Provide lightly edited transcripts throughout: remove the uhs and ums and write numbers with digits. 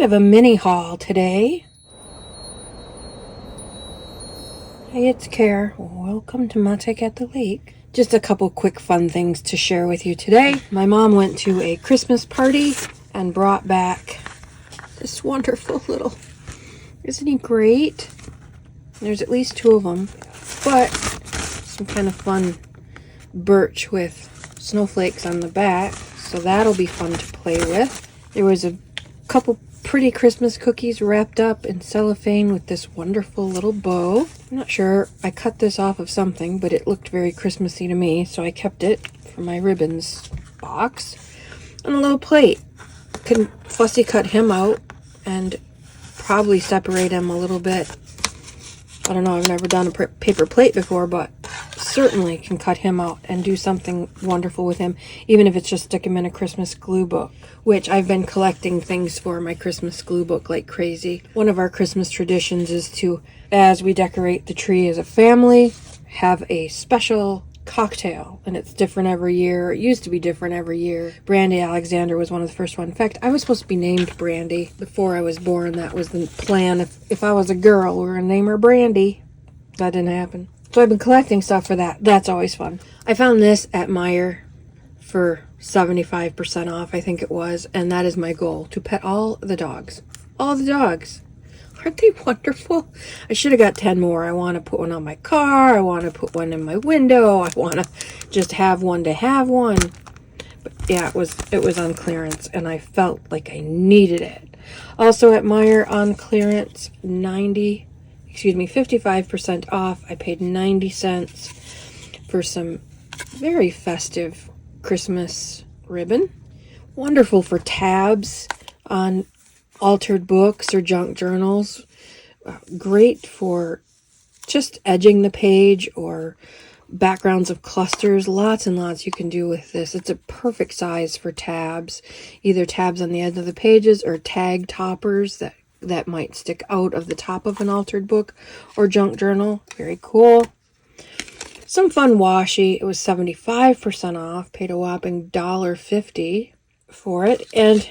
bit of a mini haul today. Hey, it's Care. Welcome to my take at the lake. Just a couple quick fun things to share with you today. My mom went to a Christmas party and brought back this wonderful little, isn't he great? There's at least 2 of them, but some kind of fun birch with snowflakes on the back, so that'll be fun to play with. There was a couple pretty Christmas cookies wrapped up in cellophane with this wonderful little bow. I'm not sure, I cut this off of something, but it looked very Christmassy to me, so I kept it for my ribbons box. And a little plate. Can fussy cut him out and probably separate him a little bit. I don't know, I've never done a paper plate before, but certainly can cut him out and do something wonderful with him, even if it's just stick him in a Christmas glue book, which I've been collecting things for my Christmas glue book like crazy. One of our Christmas traditions is to, as we decorate the tree as a family, have a special cocktail, and it's different every year. It used to be different every year. Brandy Alexander was one of the first one. In fact, I was supposed to be named Brandy before I was born. That was the plan. If I was a girl, we were gonna name her Brandy. That didn't happen. So I've been collecting stuff for that. That's always fun. I found this at Meijer for 75% off, I think it was, and that is my goal, to pet all the dogs. All the dogs. Aren't they wonderful? I should have got 10 more. I want to put one on my car. I want to put one in my window. I want to just have one to have one. But yeah, it was on clearance, and I felt like I needed it. Also at Meijer on clearance, 55% off. I paid 90 cents for some very festive Christmas ribbon. Wonderful for tabs on altered books or junk journals. Great for just edging the page or backgrounds of clusters. Lots and lots you can do with this. It's a perfect size for tabs, either tabs on the end of the pages or tag toppers that might stick out of the top of an altered book or junk journal. Very cool. Some fun washi. It was 75% off. Paid a whopping $1.50 for it. And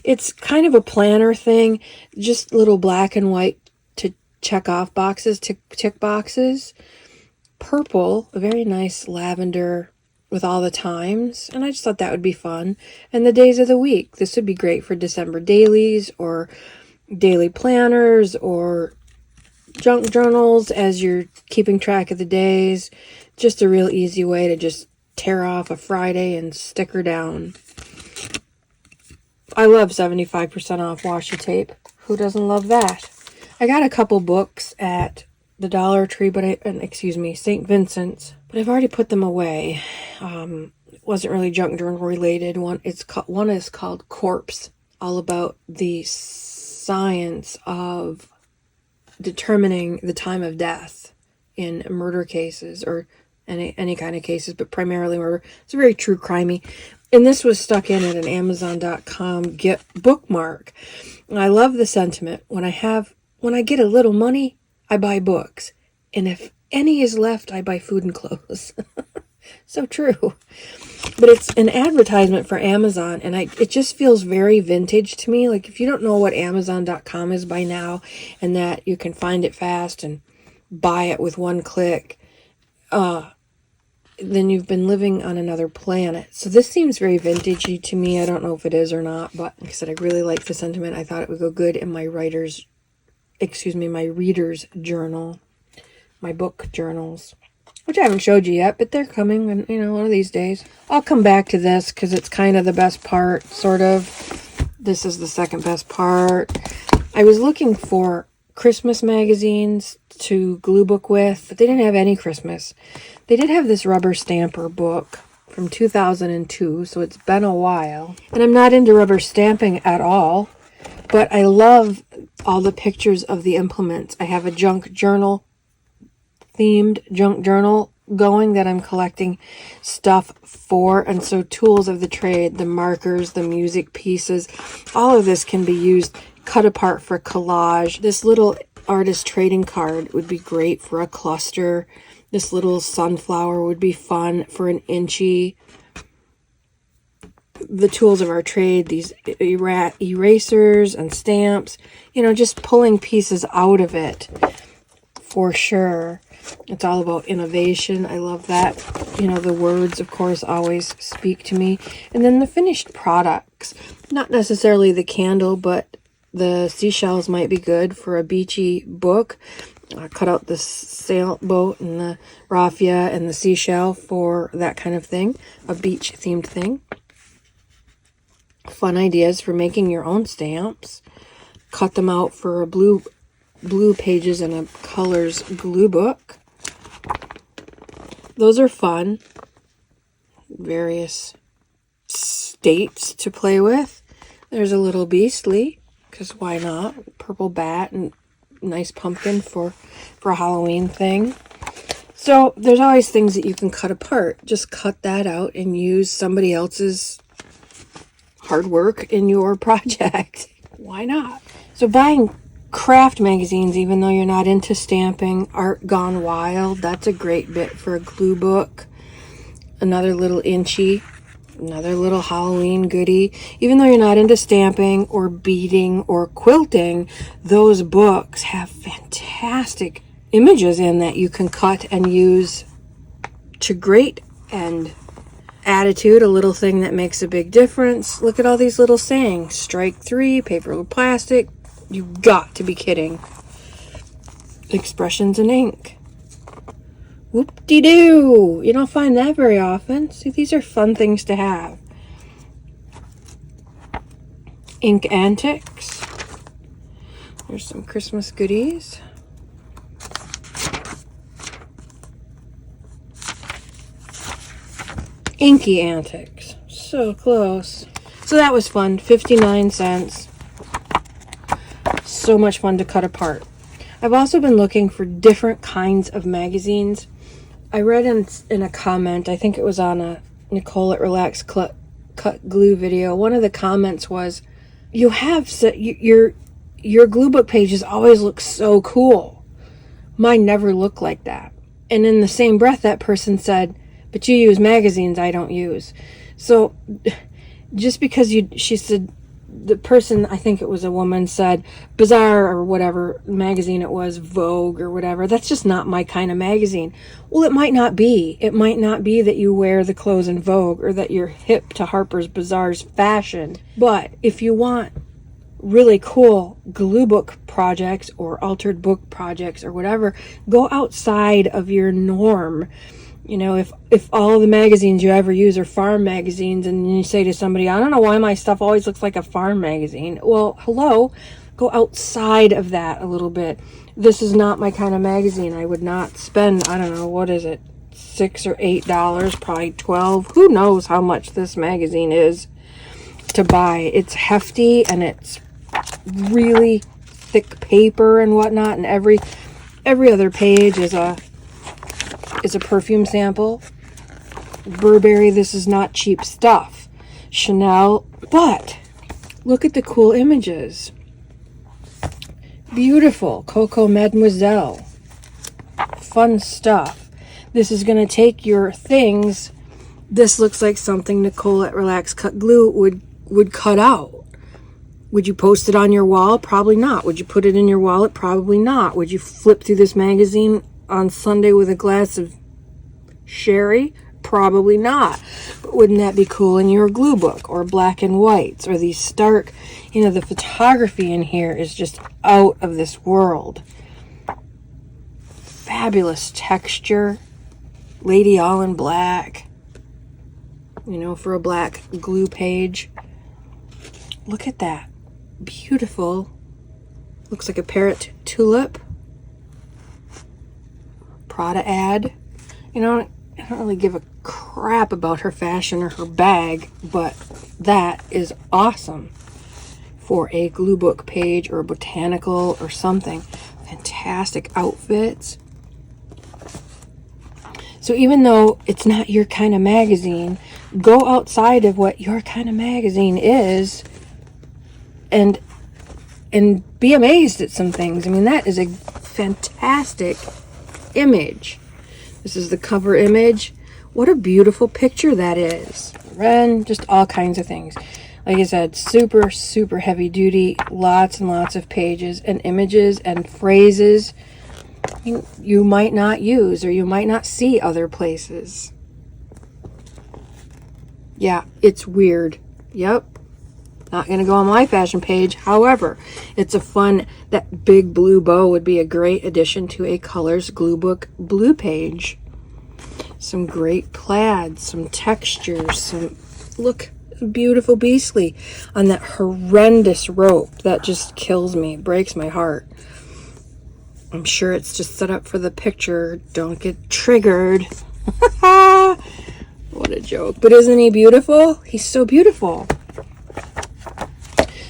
it's kind of a planner thing. Just little black and white to check off boxes, tick boxes. Purple, a very nice lavender with all the times. And I just thought that would be fun. And the days of the week. This would be great for December dailies or daily planners or junk journals as you're keeping track of the days. Just a real easy way to just tear off a Friday and stick her down. I love 75% off washi tape. Who doesn't love that? I got a couple books at the Dollar Tree, St. Vincent's, but I've already put them away. It wasn't really junk journal related. One is called Corpse, all about the science of determining the time of death in murder cases or any kind of cases, but primarily murder. It's very true crimey. And this was stuck in at an Amazon.com bookmark. And I love the sentiment. When I get a little money, I buy books. And if any is left, I buy food and clothes. So true. But it's an advertisement for Amazon, and it just feels very vintage to me. Like, if you don't know what Amazon.com is by now, and that you can find it fast and buy it with one click, then you've been living on another planet. So this seems very vintagey to me. I don't know if it is or not, but like I said, I really like the sentiment. I thought it would go good in my reader's journal, my book journals, which I haven't showed you yet, but they're coming, and one of these days. I'll come back to this because it's kind of the best part, sort of. This is the second best part. I was looking for Christmas magazines to glue book with, but they didn't have any Christmas. They did have this rubber stamper book from 2002, so it's been a while. And I'm not into rubber stamping at all, but I love all the pictures of the implements. I have a junk journal, themed junk journal going that I'm collecting stuff for, and so tools of the trade, the markers, the music pieces, all of this can be used, cut apart for collage. This little artist trading card would be great for a cluster. This little sunflower would be fun for an inchy. the tools of our trade, these erasers and stamps, just pulling pieces out of it for sure. It's all about innovation. I love that. The words, of course, always speak to me. And then the finished products, not necessarily the candle, but the seashells might be good for a beachy book. Cut out the sailboat and the raffia and the seashell for that kind of thing, a beach themed thing. Fun ideas for making your own stamps. Cut them out for a blue pages in a colors glue book. Those are fun. Various states to play with. There's a little beastly, because why not? Purple bat and nice pumpkin for a Halloween thing. So there's always things that you can cut apart. Just cut that out and use somebody else's hard work in your project. Why not? So buying craft magazines, even though you're not into stamping, Art Gone Wild, that's a great bit for a glue book. Another little inchy, another little Halloween goodie. Even though you're not into stamping or beading or quilting, those books have fantastic images in that you can cut and use to great end. Attitude, a little thing that makes a big difference. Look at all these little sayings. Strike 3, paper or plastic. You got to be kidding. Expressions in ink. Whoop-de-doo. You don't find that very often. See, these are fun things to have. Ink antics. There's some Christmas goodies. Inky antics. So close. So that was fun. 59 cents. So much fun to cut apart. I've also been looking for different kinds of magazines. I read in a comment, I think it was on a Nicole at Relax Cut Glue video. One of the comments was, your glue book pages always look so cool. Mine never look like that. And in the same breath, that person said, but you use magazines I don't use. So just because she said, the person, I think it was a woman, said Bazaar or whatever magazine it was, Vogue or whatever, that's just not my kind of magazine. Well, it might not be. It might not be that you wear the clothes in Vogue or that you're hip to Harper's Bazaar's fashion. But if you want really cool glue book projects or altered book projects or whatever, go outside of your norm. If all the magazines you ever use are farm magazines and you say to somebody, I don't know why my stuff always looks like a farm magazine. Well, hello, go outside of that a little bit. This is not my kind of magazine. I would not spend, I don't know, what is it, $6 or $8, probably $12. Who knows how much this magazine is to buy. It's hefty and it's really thick paper and whatnot, and every other page is a perfume sample. Burberry, this is not cheap stuff. Chanel, but look at the cool images. Beautiful. Coco Mademoiselle. Fun stuff. This is going to take your things. This looks like something Nicole at Relax Cut Glue would cut out. Would you post it on your wall? Probably not. Would you put it in your wallet? Probably not. Would you flip through this magazine on Sunday with a glass of sherry? Probably not. But wouldn't that be cool in your glue book or black and whites or these stark, the photography in here is just out of this world. Fabulous texture. Lady all in black. For a black glue page. Look at that. Beautiful. Looks like a parrot tulip. Prada ad. I don't really give a crap about her fashion or her bag, but that is awesome for a glue book page or a botanical or something. Fantastic outfits. So even though it's not your kind of magazine, go outside of what your kind of magazine is and be amazed at some things. I mean, that is a fantastic image. This is the cover image What a beautiful picture that is. And just all kinds of things. Like I said, super, super heavy duty. Lots and lots of pages and images and phrases you might not use or you might not see other places. Yeah, it's weird. Yep. Not going to go on my fashion page. However, it's a fun, that big blue bow would be a great addition to a Colors Glue Book blue page. Some great plaids, some textures, some, look, beautiful beastly on that horrendous rope. That just kills me, breaks my heart. I'm sure it's just set up for the picture. Don't get triggered. What a joke. But isn't he beautiful? He's so beautiful.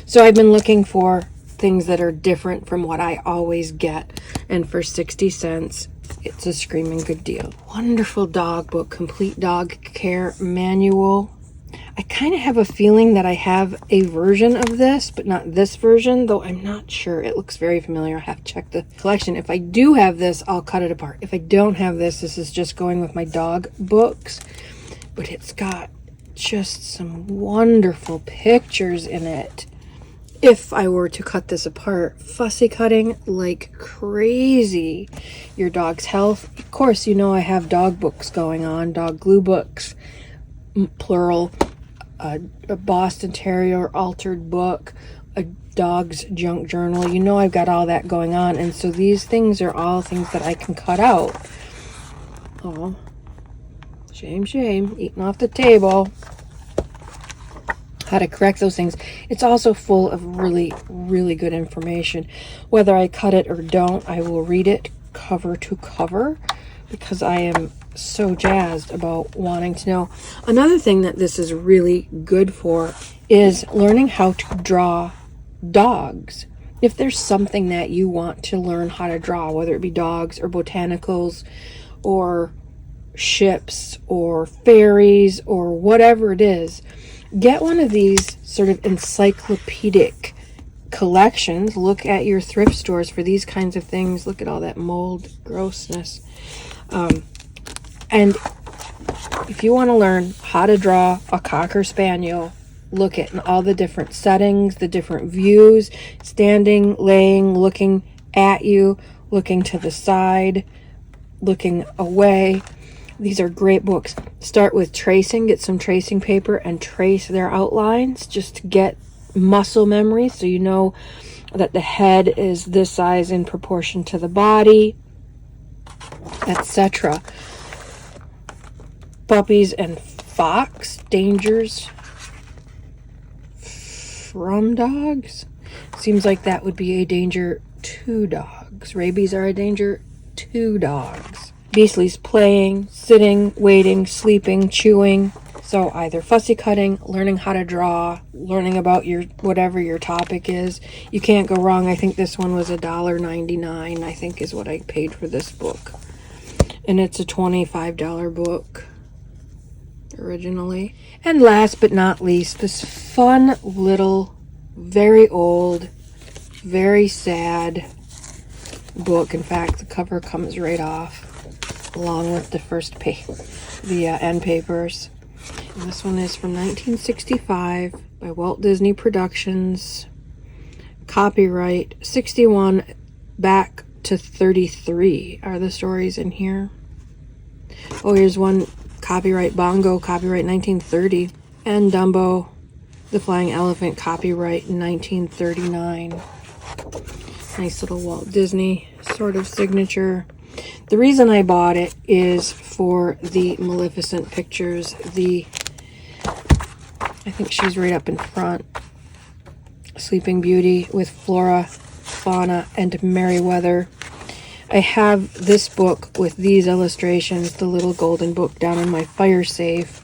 So I've been looking for things that are different from what I always get. And for 60 cents, it's a screaming good deal. Wonderful dog book, complete dog care manual. I kind of have a feeling that I have a version of this, but not this version, though I'm not sure. It looks very familiar. I have to check the collection. If I do have this, I'll cut it apart. If I don't have this, this is just going with my dog books. But it's got just some wonderful pictures in it. If I were to cut this apart, fussy cutting like crazy. Your dog's health. Of course, you know I have dog books going on, dog glue books, plural, a Boston Terrier altered book, a dog's junk journal. You know I've got all that going on. And so these things are all things that I can cut out. Oh, shame, shame. Eating off the table. How to correct those things. It's also full of really, really good information. Whether I cut it or don't, I will read it cover to cover because I am so jazzed about wanting to know. Another thing that this is really good for is learning how to draw dogs. If there's something that you want to learn how to draw, whether it be dogs or botanicals or ships or fairies or whatever it is, get one of these sort of encyclopedic collections. Look at your thrift stores for these kinds of things. Look at all that mold grossness. And if you want to learn how to draw a Cocker Spaniel, look at all the different settings, the different views, standing, laying, looking at you, looking to the side, looking away. These are great books. Start with tracing. Get some tracing paper and trace their outlines just to get muscle memory so you know that the head is this size in proportion to the body, etc. Puppies and fox, dangers from dogs. Seems like that would be a danger to dogs. Rabies are a danger to dogs. Beastly's playing, sitting, waiting, sleeping, chewing. So either fussy cutting, learning how to draw, learning about your whatever your topic is. You can't go wrong. I think this one was $1.99, I think is what I paid for this book. And it's a $25 book originally. And last but not least, this fun little, very old, very sad book. In fact, the cover comes right off along with the first page, the end papers. And this one is from 1965 by Walt Disney Productions. Copyright 61 back to 33 are the stories in here. Oh, here's one. Copyright Bongo, copyright 1930. And Dumbo, the Flying Elephant, copyright 1939. Nice little Walt Disney sort of signature. The reason I bought it is for the Maleficent pictures. I think she's right up in front. Sleeping Beauty with Flora, Fauna, and Merryweather. I have this book with these illustrations, the little golden book, down in my fire safe.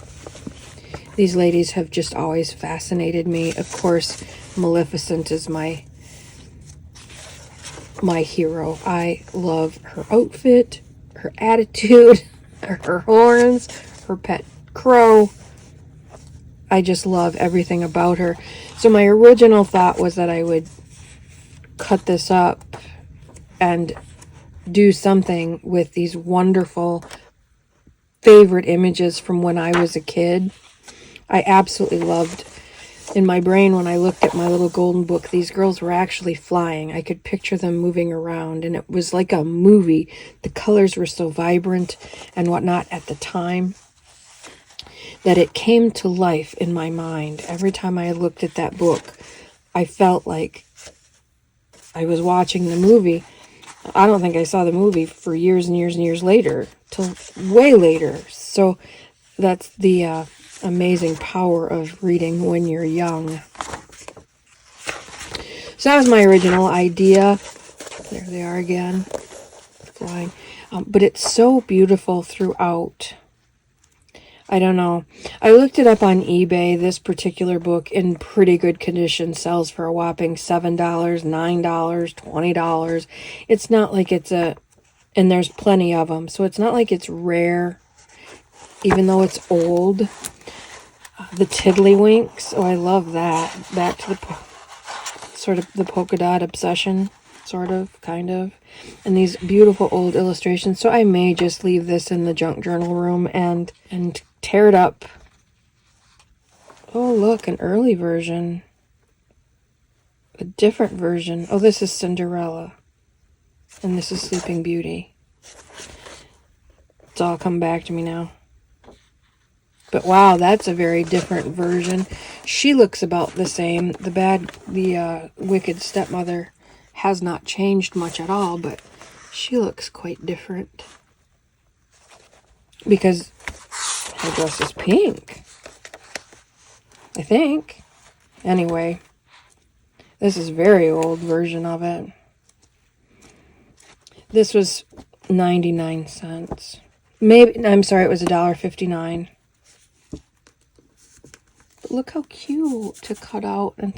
These ladies have just always fascinated me. Of course, Maleficent is my hero. I love her outfit, her attitude, her horns, her pet crow. I just love everything about her. So my original thought was that I would cut this up and do something with these wonderful favorite images from when I was a kid. I absolutely loved, in my brain when I looked at my little golden book, these girls were actually flying. I could picture them moving around, and it was like a movie. The colors were so vibrant and whatnot at the time that it came to life in my mind. Every time I looked at that book, I felt like I was watching the movie. I don't think I saw the movie for years and years and years later, till way later. So that's the amazing power of reading when you're young. So that was my original idea. There they are again, flying. But it's so beautiful throughout. I don't know. I looked it up on eBay. This particular book, in pretty good condition, sells for a whopping $7, $9, $20. It's not like it's and there's plenty of them, so it's not like it's rare, even though it's old. The Tiddlywinks. Oh, I love that. Back to the sort of the polka dot obsession, sort of, kind of. And these beautiful old illustrations. So I may just leave this in the junk journal room and tear it up. Oh, look, an early version. A different version. Oh, this is Cinderella. And this is Sleeping Beauty. It's all come back to me now. But wow, that's a very different version. She looks about the same. The wicked stepmother has not changed much at all, but she looks quite different. Because her dress is pink, I think. Anyway, this is a very old version of it. This was 99 cents. Maybe, I'm sorry, it was $1.59. But look how cute to cut out and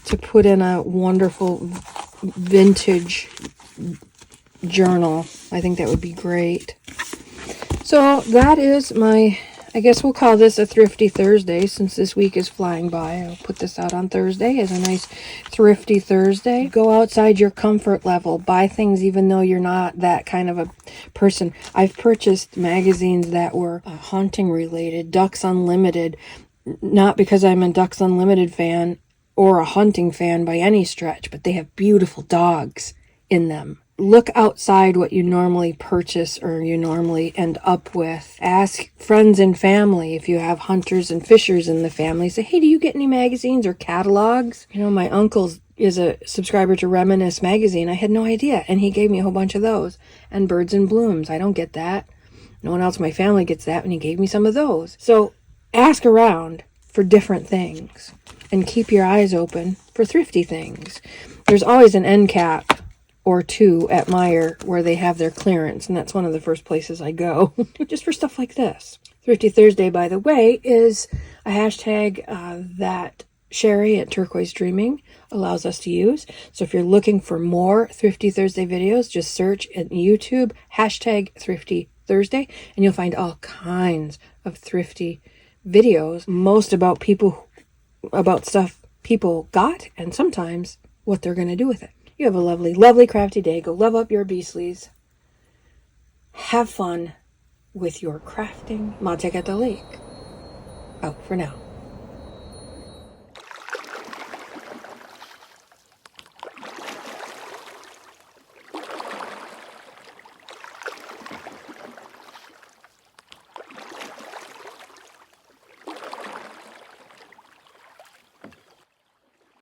to put in a wonderful vintage journal. I think that would be great. So that is my, I guess we'll call this a Thrifty Thursday, since this week is flying by. I'll put this out on Thursday as a nice Thrifty Thursday. Go outside your comfort level. Buy things even though you're not that kind of a person. I've purchased magazines that were hunting related, Ducks Unlimited, not because I'm a Ducks Unlimited fan or a hunting fan by any stretch, but they have beautiful dogs in them. Look outside what you normally purchase or you normally end up with. Ask friends and family if you have hunters and fishers in the family. Say, hey, do you get any magazines or catalogs? You know, my uncle is a subscriber to Reminisce magazine. I had no idea, and he gave me a whole bunch of those. And Birds and Blooms. I don't get that. No one else in my family gets that, and he gave me some of those. So ask around for different things and keep your eyes open for thrifty things. There's always an end cap or two at Meijer where they have their clearance, and that's one of the first places I go just for stuff like this. Thrifty Thursday, by the way, is a hashtag that Sherry at Turquoise Dreaming allows us to use. So if you're looking for more Thrifty Thursday videos, just search at YouTube hashtag Thrifty Thursday, and you'll find all kinds of thrifty videos, most about stuff people got, and sometimes what they're going to do with it. You have a lovely, lovely crafty day. Go love up your beastlies. Have fun with your crafting. Matek at the lake. Out for now.